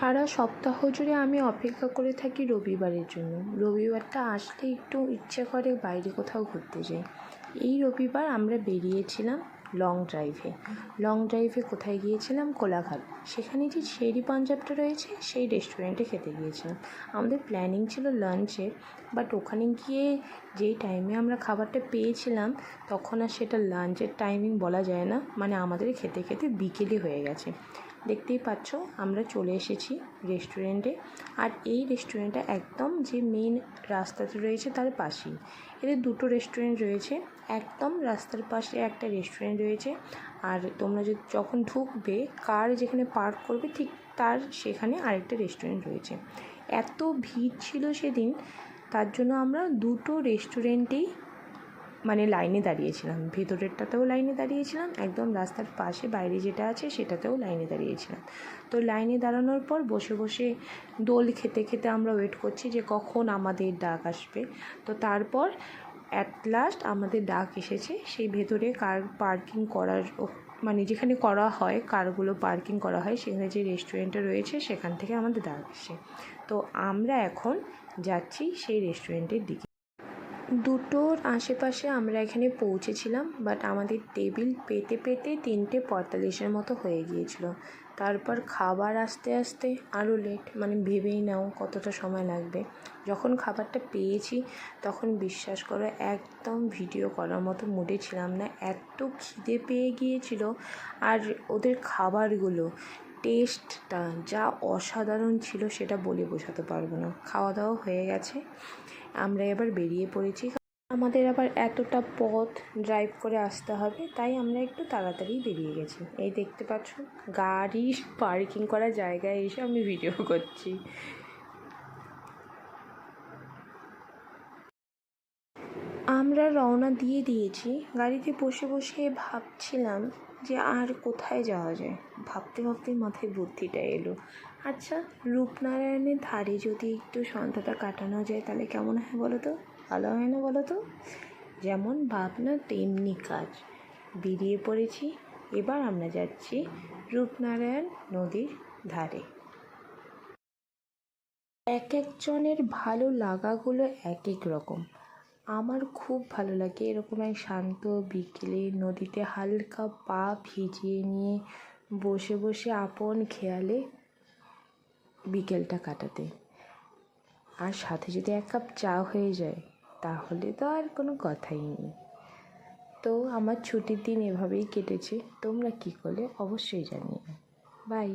সারা সপ্তাহ জুড়ে আমি অপেক্ষা করে থাকি রবিবারের জন্য। রবিবারটা আসলে একটু ইচ্ছে করে বাইরে কোথাও ঘুরতে যাই। এই রবিবার আমরা বেরিয়েছিলাম লং ড্রাইভে কোথায় গিয়েছিলাম? কোলাঘাট। সেখানে যে শেরি পাঞ্জাবটা রয়েছে সেই রেস্টুরেন্টে খেতে গিয়েছিলাম। আমাদের প্ল্যানিং ছিল লাঞ্চের, বাট ওখানে গিয়ে যেই টাইমে আমরা খাবারটা পেয়েছিলাম তখন আর সেটা লাঞ্চের টাইমিং বলা যায় না, মানে আমাদের খেতে খেতে বিকেলই হয়ে গেছে। দেখতেই পাচ্ছ আমরা চলে এসেছি রেস্টুরেন্টে। আর এই রেস্টুরেন্টটা একদম যে মেন রাস্তাতে রয়েছে তার পাশেই। এদের দুটো রেস্টুরেন্ট রয়েছে, একদম রাস্তার পাশে একটা রেস্টুরেন্ট রয়েছে, আর তোমরা যখন ঢুকবে কার যেখানে পার্ক করবে ঠিক তার সেখানে আরেকটা রেস্টুরেন্ট রয়েছে। এত ভিড় ছিল সেদিন, তার জন্য আমরা দুটো রেস্টুরেন্টেই মানে লাইনে দাঁড়িয়েছিলাম। ভেতরেরটাতেও লাইনে দাঁড়িয়েছিলাম, একদম রাস্তার পাশে বাইরে যেটা আছে সেটাতেও লাইনে দাঁড়িয়েছিলাম। তো লাইনে দাঁড়ানোর পর বসে বসে দোল খেতে খেতে আমরা ওয়েট করছি যে কখন আমাদের ডাক আসবে। তো তারপর অ্যাট লাস্ট আমাদের ডাক এসেছে। সেই ভেতরে কার পার্কিং করার মানে যেখানে করা হয় কারগুলো পার্কিং করা হয় সেখানে যে রেস্টুরেন্টটা রয়েছে সেখান থেকে আমাদের ডাক এসেছে। তো আমরা এখন যাচ্ছি সেই রেস্টুরেন্টের দিকে। দুটোর আশেপাশে আমরা এখানে পৌঁছেছিলাম, বাট আমাদের টেবিল পেতে পেতে 3:45 মতো হয়ে গিয়েছিল। তারপর খাবার আসতে আসতে আরও লেট, মানে ভেবেই নাও কতটা সময় লাগবে। যখন খাবারটা পেয়েছি তখন বিশ্বাস করো একদম ভিডিও করার মতো মুডে ছিলাম না, এত খিদে পেয়ে গিয়েছিল। আর ওদের খাবারগুলো টেস্টটা যা অসাধারণ ছিল সেটা বলে বোঝাতে পারবো না। খাওয়া দাওয়া হয়ে গেছে, আমরা এবার বেরিয়ে পড়েছি। আমাদের আবার এতটা পথ ড্রাইভ করে আসতে হবে, তাই আমরা একটু তাড়াতাড়ি বেরিয়ে গেছি। এই দেখতে পাচ্ছ গাড়ি পার্কিং করার জায়গায় এসে আমি ভিডিও করছি। আমরা রওনা দিয়ে দিয়েছি। গাড়িতে বসে বসে ভাবছিলাম যে আর কোথায় যাওয়া যায়। ভাবতে ভাবতে মাথায় বুদ্ধিটা এলো, আচ্ছা রূপনারায়ণের ধারে যদি একটু সন্ধ্যাটা কাটানো যায় তাহলে কেমন হয় বলো তো? ভালো হয় না বলো তো? যেমন ভাবনা তেমনি কাজ। বেরিয়ে পড়েছি, এবার আমরা যাচ্ছি রূপনারায়ণ নদীর ধারে। এক একজনের ভালো লাগাগুলো এক এক রকম। আমার খুব ভালো লাগে এরকম এক শান্ত বিকেলে নদীতে হালকা পা ভিজিয়ে নিয়ে বসে বসে আপন খেয়ালে বিকেলটা কাটাতে। আর সাথে যদি 1 কাপ চা হয়ে যায় তাহলে তো আর কোনো কথাই নেই। তো আমার ছুটির দিন এভাবেই কেটেছে। তোমরা কী করলে অবশ্যই জানিও। বাই।